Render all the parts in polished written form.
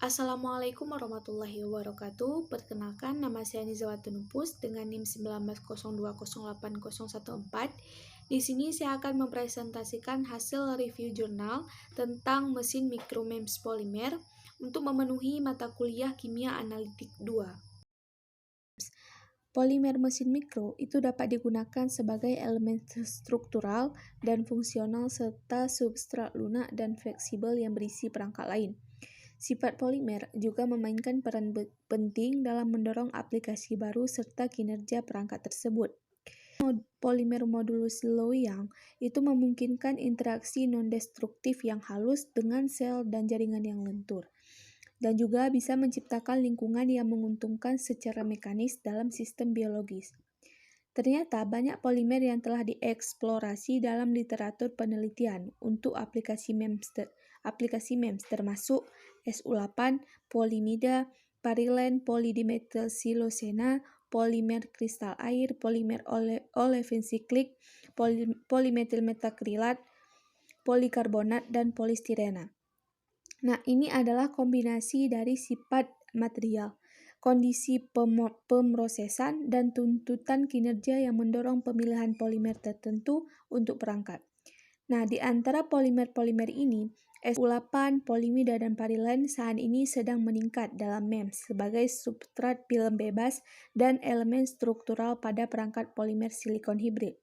Assalamualaikum warahmatullahi wabarakatuh. Perkenalkan, nama saya Nizawatun Nupus dengan NIM 19020814. Di sini saya akan mempresentasikan hasil review jurnal tentang mesin mikro-MEMS polimer untuk memenuhi mata kuliah Kimia Analitik 2. Polimer mesin mikro itu dapat digunakan sebagai elemen struktural dan fungsional serta substrat lunak dan fleksibel yang berisi perangkat lain. Sifat polimer juga memainkan peran penting dalam mendorong aplikasi baru serta kinerja perangkat tersebut. Polimer modulus Loyang itu memungkinkan interaksi non-destruktif yang halus dengan sel dan jaringan yang lentur, dan juga bisa menciptakan lingkungan yang menguntungkan secara mekanis dalam sistem biologis. Ternyata banyak polimer yang telah dieksplorasi dalam literatur penelitian untuk aplikasi MEMS termasuk SU8, polimida, parilen, polidimethylsilosena, polimer kristal air, polimer olefin siklik, polimetilmetakrilat, polikarbonat, dan polistirena. Nah, ini adalah kombinasi dari sifat material, kondisi pemrosesan, dan tuntutan kinerja yang mendorong pemilihan polimer tertentu untuk perangkat. Nah, di antara polimer-polimer ini, SU8, polimida, dan parilen saat ini sedang meningkat dalam MEMS sebagai substrat film bebas dan elemen struktural pada perangkat polimer silikon hibrid.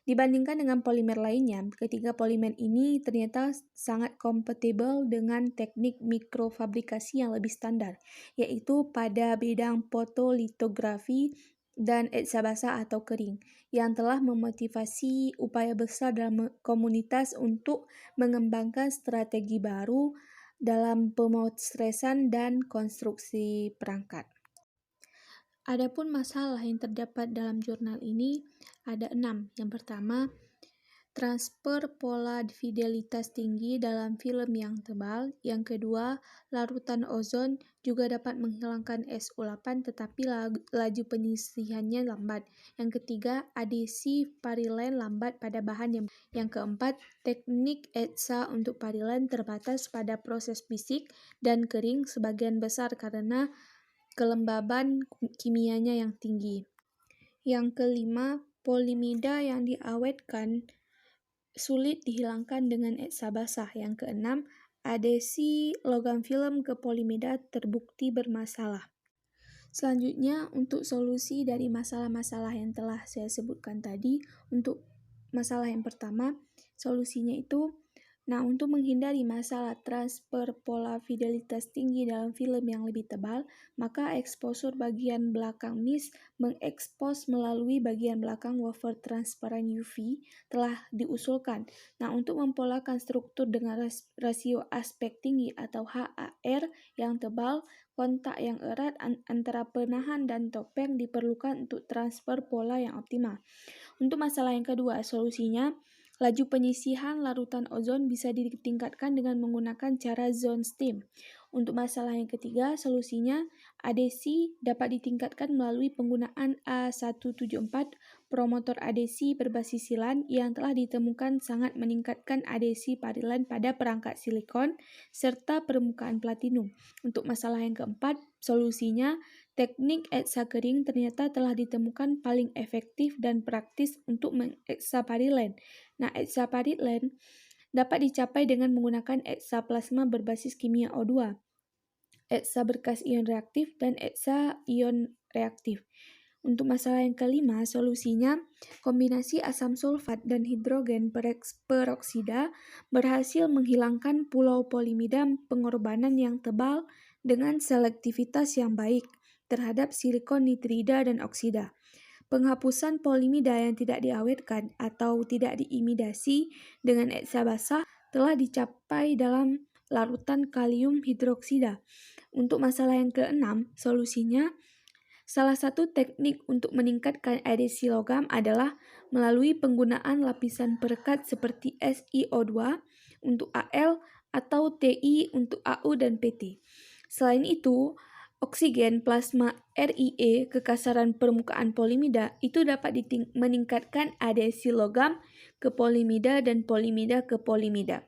Dibandingkan dengan polimer lainnya, ketiga polimer ini ternyata sangat kompatibel dengan teknik mikrofabrikasi yang lebih standar, yaitu pada bidang fotolitografi dan etsa basah atau kering, yang telah memotivasi upaya besar dalam komunitas untuk mengembangkan strategi baru dalam pemotresan dan konstruksi perangkat. Adapun masalah yang terdapat dalam jurnal ini ada 6. Yang pertama, transfer pola fidelitas tinggi dalam film yang tebal. Yang kedua, larutan ozon juga dapat menghilangkan SU8 tetapi laju penyisihannya lambat. Yang ketiga, adhesi parilen lambat pada bahan yang keempat, teknik etsa untuk parilen terbatas pada proses fisik dan kering sebagian besar karena kelembaban kimianya yang tinggi. Yang kelima, polimida yang diawetkan sulit dihilangkan dengan etsa basah. Yang keenam, adhesi logam film ke polimida terbukti bermasalah. Selanjutnya, untuk solusi dari masalah-masalah yang telah saya sebutkan tadi, untuk masalah yang pertama, solusinya itu, untuk menghindari masalah transfer pola fidelitas tinggi dalam film yang lebih tebal, maka eksposur bagian belakang MIS mengekspos melalui bagian belakang wafer transparan UV telah diusulkan. Untuk mempolakan struktur dengan rasio aspek tinggi atau HAR yang tebal, kontak yang erat antara penahan dan topeng diperlukan untuk transfer pola yang optimal. Untuk masalah yang kedua, solusinya, laju penyisihan larutan ozon bisa ditingkatkan dengan menggunakan cara zone steam. Untuk masalah yang ketiga, solusinya, adhesi dapat ditingkatkan melalui penggunaan A174 promotor adhesi berbasis silan yang telah ditemukan sangat meningkatkan adhesi parilen pada perangkat silikon serta permukaan platinum. Untuk masalah yang keempat, solusinya, teknik etsa kering ternyata telah ditemukan paling efektif dan praktis untuk mengeksa parilen. Etsa parilen dapat dicapai dengan menggunakan etsa plasma berbasis kimia O2, etsa berkas ion reaktif, dan etsa ion reaktif. Untuk masalah yang kelima, solusinya, kombinasi asam sulfat dan hidrogen peroksida berhasil menghilangkan pulau polimida pengorbanan yang tebal dengan selektivitas yang baik terhadap silikon nitrida dan oksida. Penghapusan polimida yang tidak diawetkan atau tidak diimidasi dengan etsa basah telah dicapai dalam larutan kalium hidroksida. Untuk masalah yang keenam, solusinya, salah satu teknik untuk meningkatkan adhesi logam adalah melalui penggunaan lapisan perekat seperti SiO2 untuk Al atau Ti untuk Au dan Pt. Selain itu, oksigen plasma RIE kekasaran permukaan polimida itu dapat meningkatkan adhesi logam ke polimida dan polimida ke polimida.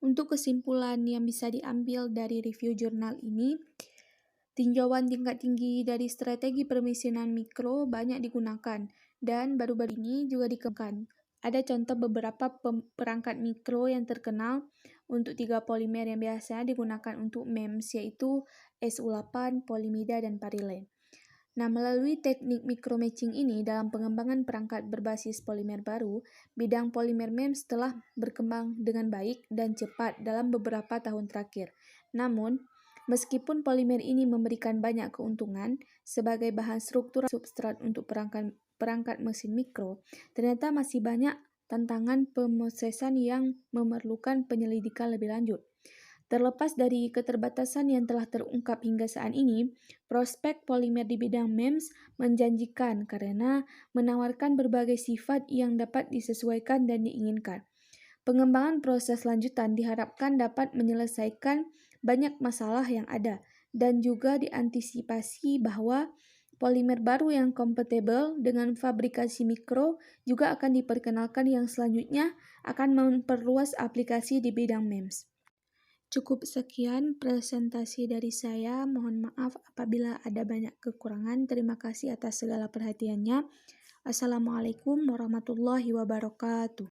Untuk kesimpulan yang bisa diambil dari review jurnal ini, tinjauan tingkat tinggi dari strategi permesinan mikro banyak digunakan, dan baru-baru ini juga dikembangkan. Ada contoh beberapa perangkat mikro yang terkenal untuk 3 polimer yang biasanya digunakan untuk MEMS, yaitu SU8, polimida, dan parilene. Nah, melalui teknik micromatching ini dalam pengembangan perangkat berbasis polimer baru, bidang polimer MEMS telah berkembang dengan baik dan cepat dalam beberapa tahun terakhir. Namun, meskipun polimer ini memberikan banyak keuntungan sebagai bahan struktural substrat untuk perangkat mesin mikro, ternyata masih banyak tantangan pemrosesan yang memerlukan penyelidikan lebih lanjut. Terlepas dari keterbatasan yang telah terungkap hingga saat ini, prospek polimer di bidang MEMS menjanjikan karena menawarkan berbagai sifat yang dapat disesuaikan dan diinginkan. Pengembangan proses lanjutan diharapkan dapat menyelesaikan banyak masalah yang ada dan juga diantisipasi bahwa polimer baru yang kompatibel dengan fabrikasi mikro juga akan diperkenalkan yang selanjutnya akan memperluas aplikasi di bidang MEMS. Cukup sekian presentasi dari saya. Mohon maaf apabila ada banyak kekurangan. Terima kasih atas segala perhatiannya. Assalamualaikum warahmatullahi wabarakatuh.